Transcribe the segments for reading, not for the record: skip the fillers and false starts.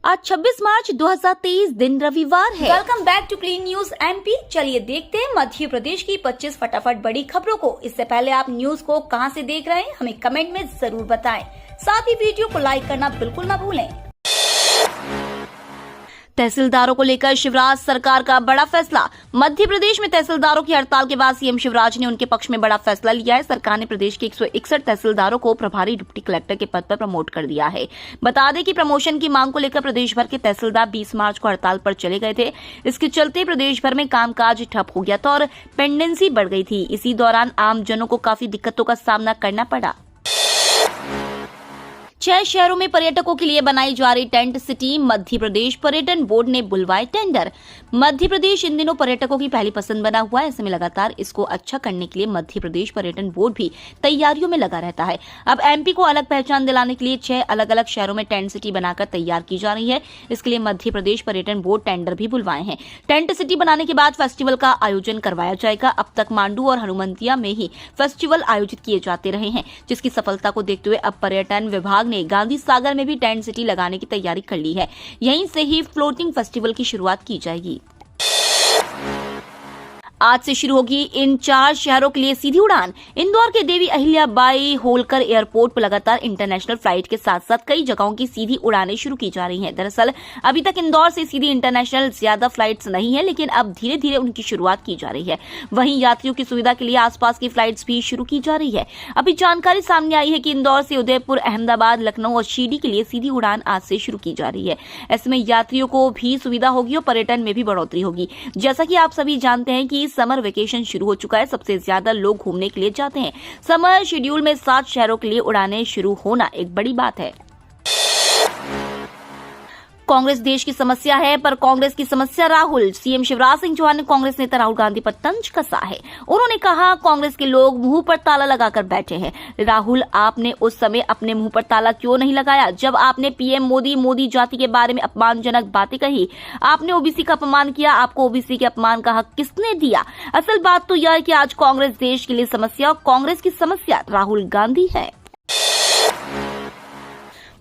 आज 26 मार्च 2023 दिन रविवार है। Welcome back to clean news MP. चलिए देखते हैं मध्य प्रदेश की 25 फटाफट बड़ी खबरों को। इससे पहले आप न्यूज को कहां से देख रहे हैं हमें कमेंट में जरूर बताएं। साथ ही वीडियो को लाइक करना बिल्कुल ना भूलें। तहसीलदारों को लेकर शिवराज सरकार का बड़ा फैसला। मध्य प्रदेश में तहसीलदारों की हड़ताल के बाद सीएम शिवराज ने उनके पक्ष में बड़ा फैसला लिया है। सरकार ने प्रदेश के 161 तहसीलदारों को प्रभारी डिप्टी कलेक्टर के पद पर प्रमोट कर दिया है। बता दें कि प्रमोशन की मांग को लेकर प्रदेश भर के तहसीलदार 20 मार्च को हड़ताल पर चले गए थे। इसके चलते प्रदेश भर में कामकाज ठप हो गया था और पेंडेंसी बढ़ गई थी। इसी दौरान आमजनों को काफी दिक्कतों का सामना करना पड़ा। 6 शहरों में पर्यटकों के लिए बनाई जा रही टेंट सिटी। मध्य प्रदेश पर्यटन बोर्ड ने बुलवाए टेंडर। मध्य प्रदेश इन दिनों पर्यटकों की पहली पसंद बना हुआ है। ऐसे में लगातार इसको अच्छा करने के लिए मध्य प्रदेश पर्यटन बोर्ड भी तैयारियों में लगा रहता है। अब एमपी को अलग पहचान दिलाने के लिए 6 अलग अलग शहरों में टेंट सिटी बनाकर तैयार की जा रही है। इसके लिए मध्य प्रदेश पर्यटन बोर्ड टेंडर भी बुलवाए हैं। टेंट सिटी बनाने के बाद फेस्टिवल का आयोजन करवाया जाएगा। अब तक मांडू और हनुमंतिया में ही फेस्टिवल आयोजित किए जाते रहे हैं, जिसकी सफलता को देखते हुए अब पर्यटन विभाग ने गांधी सागर में भी टेंट सिटी लगाने की तैयारी कर ली है। यहीं से ही फ्लोटिंग फेस्टिवल की शुरुआत की जाएगी। आज से शुरू होगी इन 4 शहरों के लिए सीधी उड़ान। इंदौर के देवी अहिल्याबाई होलकर एयरपोर्ट पर लगातार इंटरनेशनल फ्लाइट के साथ साथ कई जगहों की सीधी उड़ानें शुरू की जा रही हैं। दरअसल अभी तक इंदौर से सीधी इंटरनेशनल ज्यादा फ्लाइट्स नहीं है, लेकिन अब धीरे धीरे उनकी शुरुआत की जा रही है। वहीं यात्रियों की सुविधा के लिए आसपास की फ्लाइट्स भी शुरू की जा रही है। अभी जानकारी सामने आई है कि इंदौर से उदयपुर, अहमदाबाद, लखनऊ और शिरडी के लिए सीधी उड़ान आज से शुरू की जा रही है। ऐसे में यात्रियों को भी सुविधा होगी और पर्यटन में भी बढ़ोतरी होगी। जैसा कि आप सभी जानते हैं कि समर वेकेशन शुरू हो चुका है। सबसे ज्यादा लोग घूमने के लिए जाते हैं। समर शेड्यूल में 7 शहरों के लिए उड़ानें शुरू होना एक बड़ी बात है। कांग्रेस देश की समस्या है, पर कांग्रेस की समस्या राहुल। सीएम शिवराज सिंह चौहान ने कांग्रेस नेता राहुल गांधी पर तंज कसा है। उन्होंने कहा, कांग्रेस के लोग मुंह पर ताला लगाकर बैठे हैं। राहुल, आपने उस समय अपने मुंह पर ताला क्यों नहीं लगाया जब आपने पीएम मोदी जाति के बारे में अपमानजनक बातें कही? आपने ओबीसी का अपमान किया। आपको ओबीसी के अपमान का हक किसने दिया? असल बात तो यह है कि आज कांग्रेस देश के लिए समस्या और कांग्रेस की समस्या राहुल गांधी है।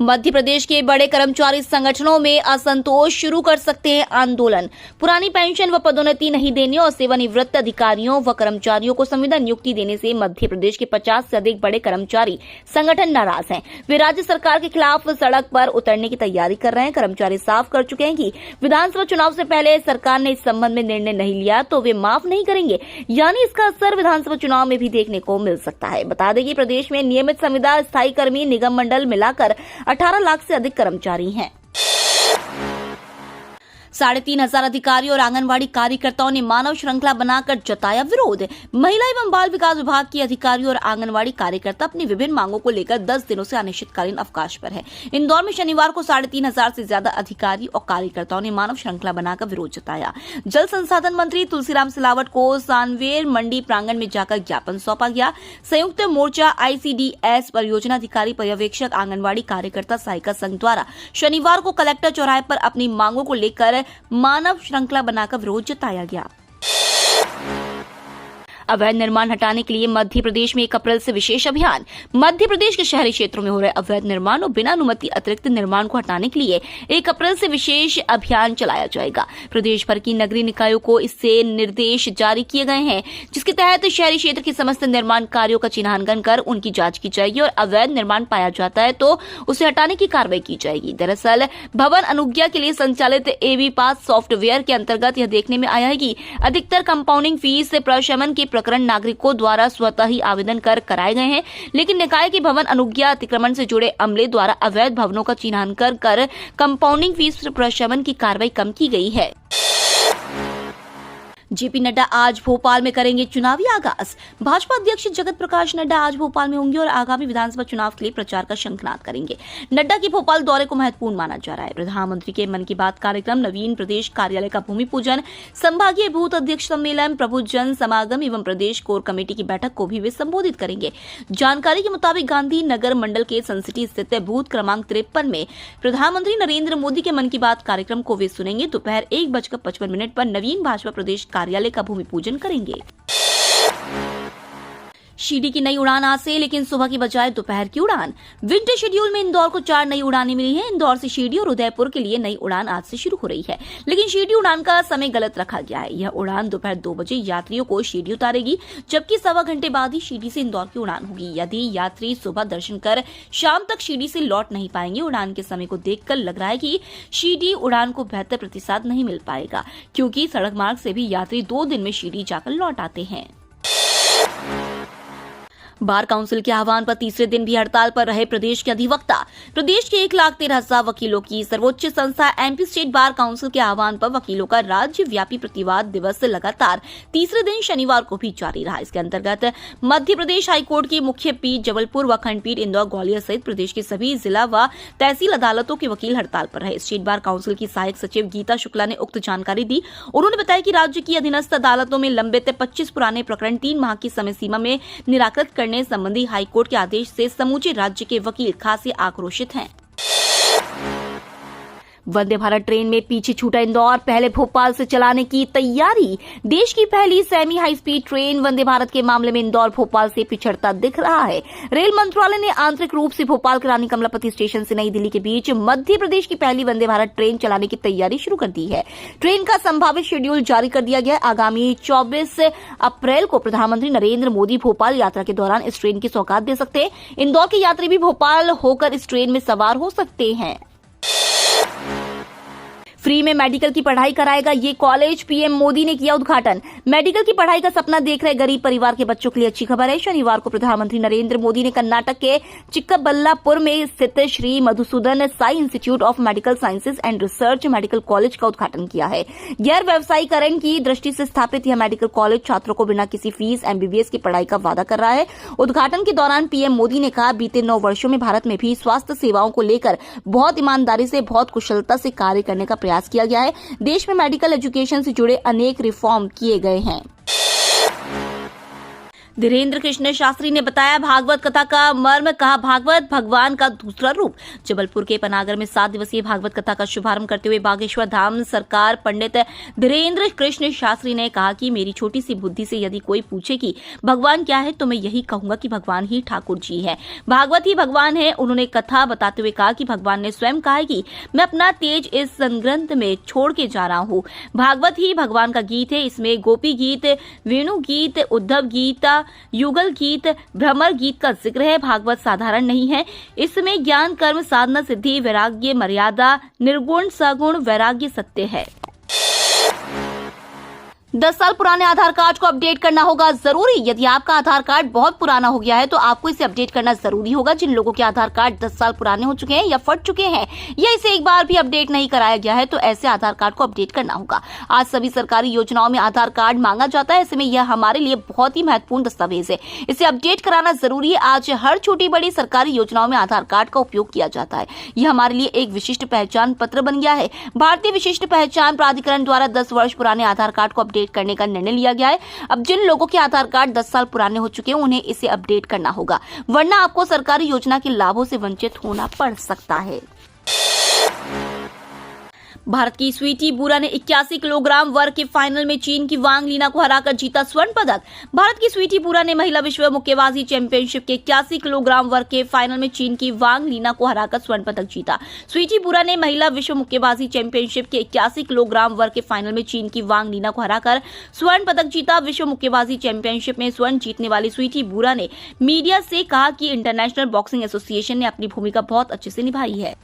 मध्य प्रदेश के बड़े कर्मचारी संगठनों में असंतोष शुरू कर सकते हैं आंदोलन। पुरानी पेंशन व पदोन्नति नहीं देने और सेवानिवृत्त अधिकारियों व कर्मचारियों को संविदा नियुक्ति देने से मध्य प्रदेश के 50 से अधिक बड़े कर्मचारी संगठन नाराज हैं। वे राज्य सरकार के खिलाफ सड़क पर उतरने की तैयारी कर रहे हैं। कर्मचारी साफ कर चुके हैं कि विधानसभा चुनाव से पहले सरकार ने इस संबंध में निर्णय नहीं लिया तो वे माफ नहीं करेंगे। यानी इसका असर विधानसभा चुनाव में भी देखने को मिल सकता है। बता दें कि प्रदेश में नियमित संविदा, स्थायी कर्मी, निगम मंडल मिलाकर 18 लाख से अधिक कर्मचारी हैं। 3,500 अधिकारियों और आंगनवाड़ी कार्यकर्ताओं ने मानव श्रृंखला बनाकर जताया विरोध। महिला एवं बाल विकास विभाग की अधिकारियों और आंगनवाड़ी कार्यकर्ता अपनी विभिन्न मांगों को लेकर 10 दिनों से अनिश्चितकालीन अवकाश पर है। इंदौर में शनिवार को 3,500 से ज्यादा अधिकारी और कार्यकर्ताओं ने मानव श्रृंखला बनाकर विरोध जताया। जल संसाधन मंत्री तुलसीराम सिलावट को सांवेर मंडी प्रांगण में जाकर ज्ञापन सौंपा गया। संयुक्त मोर्चा ICDS परियोजना अधिकारी पर्यवेक्षक आंगनवाड़ी कार्यकर्ता सहायिका संघ द्वारा शनिवार को कलेक्टर चौराहे पर अपनी मांगों को लेकर मानव श्रृंखला बनाकर विरोध जताया गया। अवैध निर्माण हटाने के लिए मध्य प्रदेश में 1 अप्रैल से विशेष अभियान। मध्य प्रदेश के शहरी क्षेत्रों में हो रहे अवैध निर्माण और बिना अनुमति अतिरिक्त निर्माण को हटाने के लिए 1 अप्रैल से विशेष अभियान चलाया जाएगा। प्रदेश भर की नगरीय निकायों को इससे निर्देश जारी किए गए हैं, जिसके तहत शहरी क्षेत्र के समस्त निर्माण कार्यों का चिन्हांकन कर उनकी जांच की जाएगी और अवैध निर्माण पाया जाता है तो उसे हटाने की कार्रवाई की जाएगी। दरअसल भवन अनुज्ञा के लिए संचालित AB पास सॉफ्टवेयर के अंतर्गत यह देखने में आया है कि अधिकतर कंपाउंडिंग फीस प्रशमन के प्रकरण नागरिकों द्वारा स्वतः ही आवेदन कर कराए गए हैं, लेकिन निकाय की भवन अनुज्ञा अतिक्रमण से जुड़े अमले द्वारा अवैध भवनों का चिन्हांकन कर कंपाउंडिंग फीस प्रशमन की कार्रवाई कम की गई है। जेपी नड्डा आज भोपाल में करेंगे चुनावी आगाज। भाजपा अध्यक्ष जगत प्रकाश नड्डा आज भोपाल में होंगे और आगामी विधानसभा चुनाव के लिए प्रचार का शंखनाद करेंगे। नड्डा के भोपाल दौरे को महत्वपूर्ण माना जा रहा है। प्रधानमंत्री के मन की बात कार्यक्रम, नवीन प्रदेश कार्यालय का भूमि पूजन, संभागीय बूथ अध्यक्ष सम्मेलन, प्रबुद्ध जन समागम एवं प्रदेश कोर कमेटी की बैठक को भी वे संबोधित करेंगे। जानकारी के मुताबिक गांधी नगर मंडल के सनसिटी स्थित बूथ क्रमांक 53 में प्रधानमंत्री नरेंद्र मोदी के मन की बात कार्यक्रम को वे सुनेंगे। दोपहर 1:55 पर नवीन भाजपा प्रदेश कार्यालय का भूमि पूजन करेंगे। शिरडी की नई उड़ान आज से, लेकिन सुबह की बजाय दोपहर की उड़ान। विंटर शेड्यूल में इंदौर को 4 नई उड़ानें मिली हैं। इंदौर से शिरडी और उदयपुर के लिए नई उड़ान आज से शुरू हो रही है, लेकिन शिरडी उड़ान का समय गलत रखा गया है। यह उड़ान दोपहर 2 बजे यात्रियों को शिरडी उतारेगी, जबकि सवा घंटे बाद ही शिरडी से इंदौर की उड़ान होगी। यदि यात्री सुबह दर्शन कर शाम तक शिरडी से लौट नहीं पाएंगे, उड़ान के समय को देखकर लग रहा है कि शिरडी उड़ान को बेहतर प्रतिसाद नहीं मिल पाएगा, क्योंकि सड़क मार्ग से भी यात्री 2 दिन में शिरडी जाकर लौट आते हैं। बार काउंसिल के आह्वान पर तीसरे दिन भी हड़ताल पर रहे प्रदेश के अधिवक्ता। प्रदेश के 1,13,000 वकीलों की सर्वोच्च संस्था एमपी स्टेट बार काउंसिल के आह्वान पर वकीलों का राज्यव्यापी प्रतिवाद दिवस लगातार तीसरे दिन शनिवार को भी जारी रहा। इसके अंतर्गत मध्य प्रदेश हाईकोर्ट की मुख्य पीठ जबलपुर व खंडपीठ इंदौर, ग्वालियर सहित प्रदेश के सभी जिला व तहसील अदालतों के वकील हड़ताल पर रहे। स्टेट बार काउंसिल की सहायक सचिव गीता शुक्ला ने उक्त जानकारी दी। उन्होंने बताया कि राज्य की अधीनस्थ अदालतों में लंबित 25 पुराने प्रकरण 3 माह की समय सीमा में निराकृत करने संबंधी हाईकोर्ट के आदेश से समूचे राज्य के वकील खासे आक्रोशित हैं। वंदे भारत ट्रेन में पीछे छूटा इंदौर, पहले भोपाल से चलाने की तैयारी। देश की पहली semi high speed train Vande Bharat के मामले में इंदौर भोपाल से पिछड़ता दिख रहा है। रेल मंत्रालय ने आंतरिक रूप से भोपाल के रानी कमलापति स्टेशन से नई दिल्ली के बीच मध्य प्रदेश की पहली वंदे भारत ट्रेन चलाने की तैयारी शुरू कर दी है। ट्रेन का संभावित शेड्यूल जारी कर दिया गया है। आगामी 24 अप्रैल को प्रधानमंत्री नरेंद्र मोदी भोपाल यात्रा के दौरान इस ट्रेन की सौगात दे सकते हैं। इंदौर के यात्री भी भोपाल होकर इस ट्रेन में सवार हो सकते हैं। फ्री में मेडिकल की पढ़ाई कराएगा ये कॉलेज, पीएम मोदी ने किया उद्घाटन। मेडिकल की पढ़ाई का सपना देख रहे गरीब परिवार के बच्चों के लिए अच्छी खबर है। शनिवार को प्रधानमंत्री नरेंद्र मोदी ने कर्नाटक के चिक्कबल्लापुर में स्थित Shri Madhusudan Sai institute of medical sciences and research medical college का उद्घाटन किया है। गैर व्यवसायीकरण की दृष्टि से स्थापित यह मेडिकल कॉलेज छात्रों को बिना किसी फीस एमबीबीएस की पढ़ाई का वादा कर रहा है। उद्घाटन के दौरान पीएम मोदी ने कहा, बीते 9 वर्षों में भारत में भी स्वास्थ्य सेवाओं को लेकर बहुत ईमानदारी से, बहुत कुशलता से कार्य करने का प्रयास किया गया है। देश में मेडिकल एजुकेशन से जुड़े अनेक रिफॉर्म किए गए हैं। धीरेन्द्र कृष्ण शास्त्री ने बताया भागवत कथा का मर्म, कहा भागवत भगवान का दूसरा रूप। जबलपुर के पनागर में 7 दिवसीय भागवत कथा का शुभारंभ करते हुए बागेश्वर धाम सरकार पंडित धीरेन्द्र कृष्ण शास्त्री ने कहा कि मेरी छोटी सी बुद्धि से यदि कोई पूछे कि भगवान क्या है, तो मैं यही कहूंगा कि भगवान ही ठाकुर जी है, भागवत ही भगवान है। उन्होंने कथा बताते हुए कहा कि भगवान ने स्वयं कहा है कि मैं अपना तेज इस संग्रंथ में छोड़ के जा रहा हूँ। भागवत ही भगवान का गीत है। इसमें गोपी गीत, वेणु गीत, उद्धव गीत, युगल गीत, भ्रमर गीत का जिक्र है। भागवत साधारण नहीं है। इसमें ज्ञान, कर्म, साधना, सिद्धि, वैराग्य, मर्यादा, निर्गुण, सगुण, वैराग्य, सत्य है। 10 साल पुराने आधार कार्ड को अपडेट करना होगा जरूरी। यदि आपका आधार कार्ड बहुत पुराना हो गया है तो आपको इसे अपडेट करना जरूरी होगा। जिन लोगों के आधार कार्ड 10 साल पुराने हो चुके हैं या फट चुके हैं या इसे एक बार भी अपडेट नहीं कराया गया है, तो ऐसे आधार कार्ड को अपडेट करना होगा। आज सभी सरकारी योजनाओं में आधार कार्ड मांगा जाता है। ऐसे में यह हमारे लिए बहुत ही महत्वपूर्ण दस्तावेज है। इसे अपडेट कराना जरूरी है। आज हर छोटी बड़ी सरकारी योजनाओं में आधार कार्ड का उपयोग किया जाता है। यह हमारे लिए एक विशिष्ट पहचान पत्र बन गया है। भारतीय विशिष्ट पहचान प्राधिकरण द्वारा 10 वर्ष पुराने आधार कार्ड को अपडेट करने का निर्णय लिया गया है। अब जिन लोगों के आधार कार्ड 10 साल पुराने हो चुके हैं, उन्हें इसे अपडेट करना होगा, वरना आपको सरकारी योजना के लाभों से वंचित होना पड़ सकता है। भारत की स्वीटी बुरा ने 81 किलोग्राम वर्ग के फाइनल में चीन की वांग लीना को हराकर जीता स्वर्ण पदक। भारत की स्वीटी बुरा ने महिला विश्व मुक्केबाजी चैंपियनशिप के 81 किलोग्राम वर्ग के फाइनल में चीन की वांग लीना को हराकर स्वर्ण पदक जीता। स्वीटी बुरा ने महिला विश्व मुक्केबाजी चैंपियनशिप के 81 किलोग्राम वर्ग के फाइनल में चीन की वांग लीना को हराकर स्वर्ण पदक जीता। विश्व मुक्केबाजी चैंपियनशिप में स्वर्ण जीतने वाली स्वीटी बुरा ने मीडिया से कहा कि इंटरनेशनल बॉक्सिंग एसोसिएशन ने अपनी भूमिका बहुत अच्छे से निभाई है।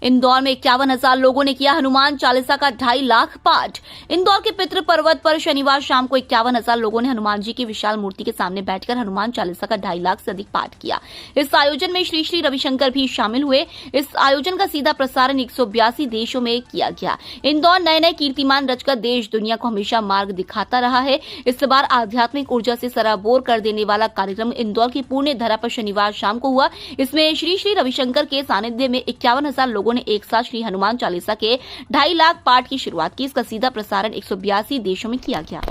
इंदौर में 51,000 लोगों ने किया हनुमान चालीसा का 2.5 लाख पाठ। इंदौर के पितृ पर्वत पर शनिवार शाम को 51,000 लोगों ने हनुमान जी की विशाल मूर्ति के सामने बैठकर हनुमान चालीसा का 2.5 लाख से अधिक पाठ किया। इस आयोजन में श्री श्री रविशंकर भी शामिल हुए। इस आयोजन का सीधा प्रसारण 182 देशों में किया गया। इंदौर नए नए कीर्तिमान रचकर देश दुनिया को हमेशा मार्ग दिखाता रहा है। इस बार आध्यात्मिक ऊर्जा से सराबोर कर देने वाला कार्यक्रम इंदौर की पुण्य धरा पर शनिवार शाम को हुआ। इसमें श्री श्री रविशंकर के सानिध्य में 51,000 लोगों ने एक साथ श्री हनुमान चालीसा के 2.5 लाख पाठ की शुरुआत की। इसका सीधा प्रसारण 182 देशों में किया गया।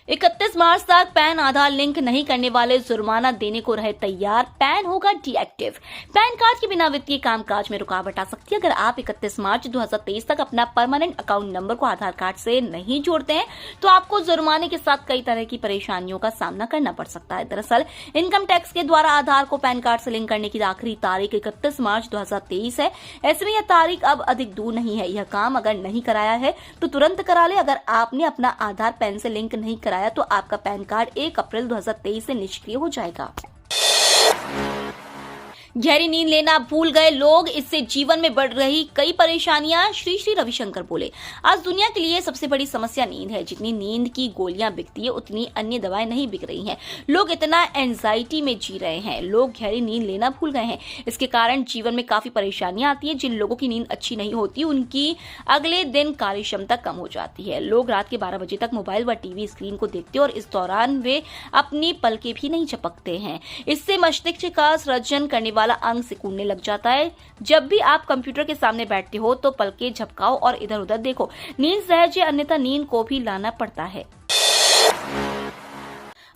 31 31 मार्च तक पैन आधार लिंक नहीं करने वाले जुर्माना देने को रहे तैयार, पैन होगा डीएक्टिव। पैन कार्ड के बिना वित्तीय कामकाज में रुकावट आ सकती है। अगर आप 31 मार्च 2023 तक अपना परमानेंट अकाउंट नंबर को आधार कार्ड से नहीं जोड़ते हैं तो आपको जुर्माने के साथ कई तरह की परेशानियों का सामना करना पड़ सकता है। दरअसल इनकम टैक्स के द्वारा आधार को पैन कार्ड से लिंक करने की आखिरी तारीख 31 मार्च 2023 है। ऐसे में यह तारीख अब अधिक दूर नहीं है। यह काम अगर नहीं कराया है तो तुरंत करा ले। अगर आपने अपना आधार पैन से लिंक नहीं कराया तो आपका पैन कार्ड 1 अप्रैल 2023 से निष्क्रिय हो जाएगा। गहरी नींद लेना भूल गए लोग, इससे जीवन में बढ़ रही कई परेशानियां, श्री रविशंकर बोले। आज दुनिया के लिए सबसे बड़ी समस्या नींद है। जितनी नींद की गोलियां बिकती है उतनी अन्य दवाएं नहीं बिक रही हैं। लोग इतना एंजाइटी में जी रहे हैं, लोग गहरी नींद लेना भूल गए हैं। इसके कारण जीवन में काफी परेशानियां आती है। जिन लोगों की नींद अच्छी नहीं होती उनकी अगले दिन कार्य क्षमता कम हो जाती है। लोग रात के 12 बजे तक मोबाइल व टीवी स्क्रीन को देखते हैं और इस दौरान वे अपनी पलकें भी नहीं झपकते हैं। इससे मस्तिष्क का सृजन करने वाला अंग सिकुड़ने लग जाता है। जब भी आप कंप्यूटर के सामने बैठते हो तो पलकें झपकाओ और इधर उधर देखो। नींद सहज है, अन्यथा नींद को भी लाना पड़ता है।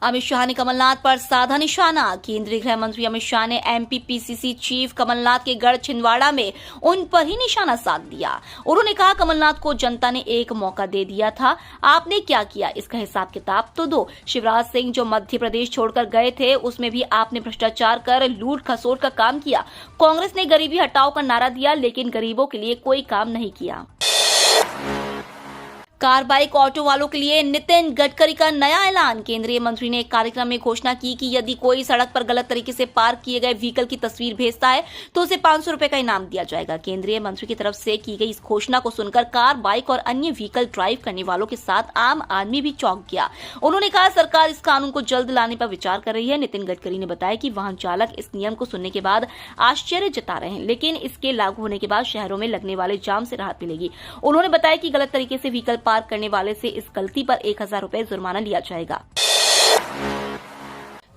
अमित शाह ने कमलनाथ पर साधा निशाना। केंद्रीय गृह मंत्री अमित शाह ने एमपी पीसीसी चीफ कमलनाथ के गढ़ छिंदवाड़ा में उन पर ही निशाना साध दिया। उन्होंने कहा, कमलनाथ को जनता ने एक मौका दे दिया था, आपने क्या किया इसका हिसाब किताब तो दो। शिवराज सिंह जो मध्य प्रदेश छोड़कर गए थे उसमें भी आपने भ्रष्टाचार कर लूट खसोट का काम किया। कांग्रेस ने गरीबी हटाओ का नारा दिया लेकिन गरीबों के लिए कोई काम नहीं किया। कार बाइक ऑटो वालों के लिए नितिन गडकरी का नया ऐलान। केंद्रीय मंत्री ने एक कार्यक्रम में घोषणा की कि यदि कोई सड़क पर गलत तरीके से पार्क किए गए व्हीकल की तस्वीर भेजता है तो उसे 500 रुपए का इनाम दिया जाएगा। केंद्रीय मंत्री की तरफ से की गई इस घोषणा को सुनकर कार बाइक और अन्य व्हीकल ड्राइव करने वालों के साथ आम आदमी भी चौंक गया। उन्होंने कहा, सरकार इस कानून को जल्द लाने पर विचार कर रही है। नितिन गडकरी ने बताया कि वाहन चालक इस नियम को सुनने के बाद आश्चर्य जता रहे हैं, लेकिन इसके लागू होने के बाद शहरों में लगने वाले जाम से राहत मिलेगी। उन्होंने बताया कि गलत तरीके से व्हीकल पार्क करने वाले से इस गलती पर 1000 रुपए जुर्माना लिया जाएगा।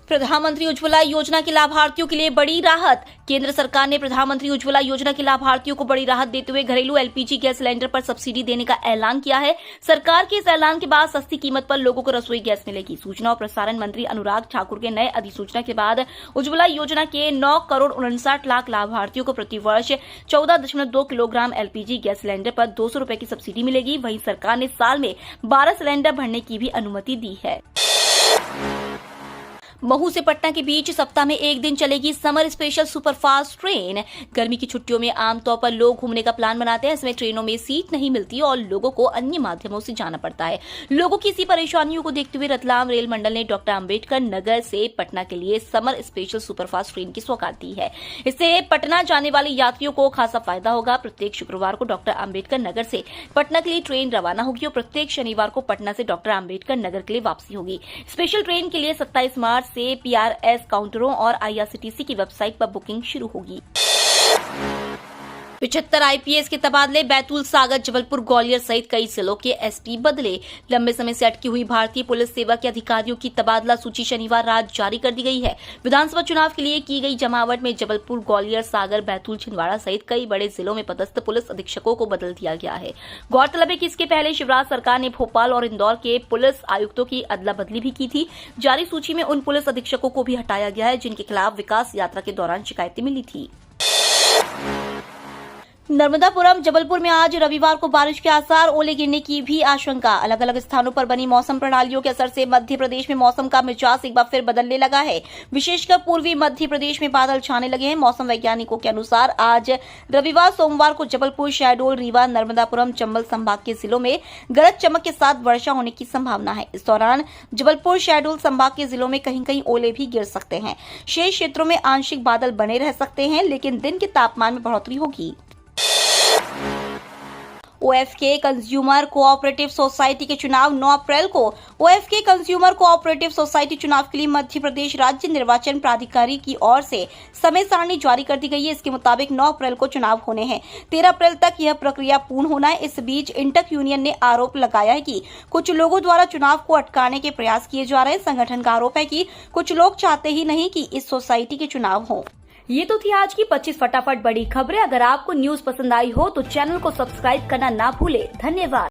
प्रधानमंत्री उज्ज्वला योजना के लाभार्थियों के लिए बड़ी राहत। केंद्र सरकार ने प्रधानमंत्री उज्ज्वला योजना के लाभार्थियों को बड़ी राहत देते हुए घरेलू एलपीजी गैस सिलेंडर पर सब्सिडी देने का ऐलान किया है। सरकार के इस ऐलान के बाद सस्ती कीमत पर लोगों को रसोई गैस मिलेगी। सूचना और प्रसारण मंत्री अनुराग ठाकुर के नए अधिसूचना के बाद उज्ज्वला योजना के 9,59,00,000 लाभार्थियों को प्रतिवर्ष 14.2 किलोग्राम एलपीजी गैस सिलेंडर पर 200 रुपए की सब्सिडी मिलेगी। वहीं सरकार ने साल में 12 सिलेंडर भरने की भी अनुमति दी है। महू से पटना के बीच सप्ताह में एक दिन चलेगी समर स्पेशल सुपरफास्ट ट्रेन। गर्मी की छुट्टियों में आमतौर पर लोग घूमने का प्लान बनाते हैं। इसमें ट्रेनों में सीट नहीं मिलती और लोगों को अन्य माध्यमों से जाना पड़ता है। लोगों की इसी परेशानियों को देखते हुए रतलाम रेल मंडल ने डॉक्टर अंबेडकर नगर से पटना के लिए समर स्पेशल सुपरफास्ट ट्रेन की सौगात दी है। इससे पटना जाने वाले यात्रियों को खासा फायदा होगा। प्रत्येक शुक्रवार को डॉक्टर अंबेडकर नगर से पटना के लिए ट्रेन रवाना होगी और प्रत्येक शनिवार को पटना से डॉक्टर अंबेडकर नगर के लिए वापसी होगी। स्पेशल ट्रेन के लिए 27 मार्च से पीआरएस काउंटरों और आईआरसीटीसी की वेबसाइट पर बुकिंग शुरू होगी। 75 आईपीएस के तबादले। बैतूल, सागर, जबलपुर, ग्वालियर सहित कई जिलों के एसपी बदले। लंबे समय से अटकी हुई भारतीय पुलिस सेवा के अधिकारियों की तबादला सूची शनिवार रात जारी कर दी गई है। विधानसभा चुनाव के लिए की गई जमावट में जबलपुर, ग्वालियर, सागर, बैतूल, छिंदवाड़ा सहित कई बड़े जिलों में पदस्थ पुलिस अधीक्षकों को बदल दिया गया है। गौरतलब है कि इसके पहले शिवराज सरकार ने भोपाल और इंदौर के पुलिस आयुक्तों की अदला बदली भी की थी। जारी सूची में उन पुलिस अधीक्षकों को भी हटाया गया है जिनके खिलाफ विकास यात्रा के दौरान शिकायतें मिली थी। नर्मदापुरम, जबलपुर में आज रविवार को बारिश के आसार, ओले गिरने की भी आशंका। अलग अलग स्थानों पर बनी मौसम प्रणालियों के असर से मध्य प्रदेश में मौसम का मिजाज एक बार फिर बदलने लगा है। विशेषकर पूर्वी मध्य प्रदेश में बादल छाने लगे हैं। मौसम वैज्ञानिकों के अनुसार आज रविवार सोमवार को जबलपुर, शहडोल, रीवा, नर्मदापुरम, चंबल संभाग के जिलों में गरज चमक के साथ वर्षा होने की संभावना है। इस दौरान जबलपुर, शहडोल संभाग के जिलों में कहीं कहीं ओले भी गिर सकते हैं। शेष क्षेत्रों में आंशिक बादल बने रह सकते हैं, लेकिन दिन के तापमान में बढ़ोतरी होगी। ओएफके कंज्यूमर कोऑपरेटिव सोसाइटी के चुनाव 9 अप्रैल को। ओएफके कंज्यूमर कोऑपरेटिव सोसाइटी चुनाव के लिए मध्य प्रदेश राज्य निर्वाचन प्राधिकारी की ओर से समय सारणी जारी कर दी गई है। इसके मुताबिक 9 अप्रैल को चुनाव होने हैं। 13 अप्रैल तक यह प्रक्रिया पूर्ण होना है। इस बीच इंटक यूनियन ने आरोप लगाया है कि कुछ लोगों द्वारा चुनाव को अटकाने के प्रयास किए जा रहे हैं। संगठन का आरोप है कि कुछ लोग चाहते ही नहीं कि इस सोसाइटी के चुनाव हो। ये तो थी आज की 25 फटाफट बड़ी खबरें। अगर आपको न्यूज पसंद आई हो तो चैनल को सब्सक्राइब करना ना भूले। धन्यवाद।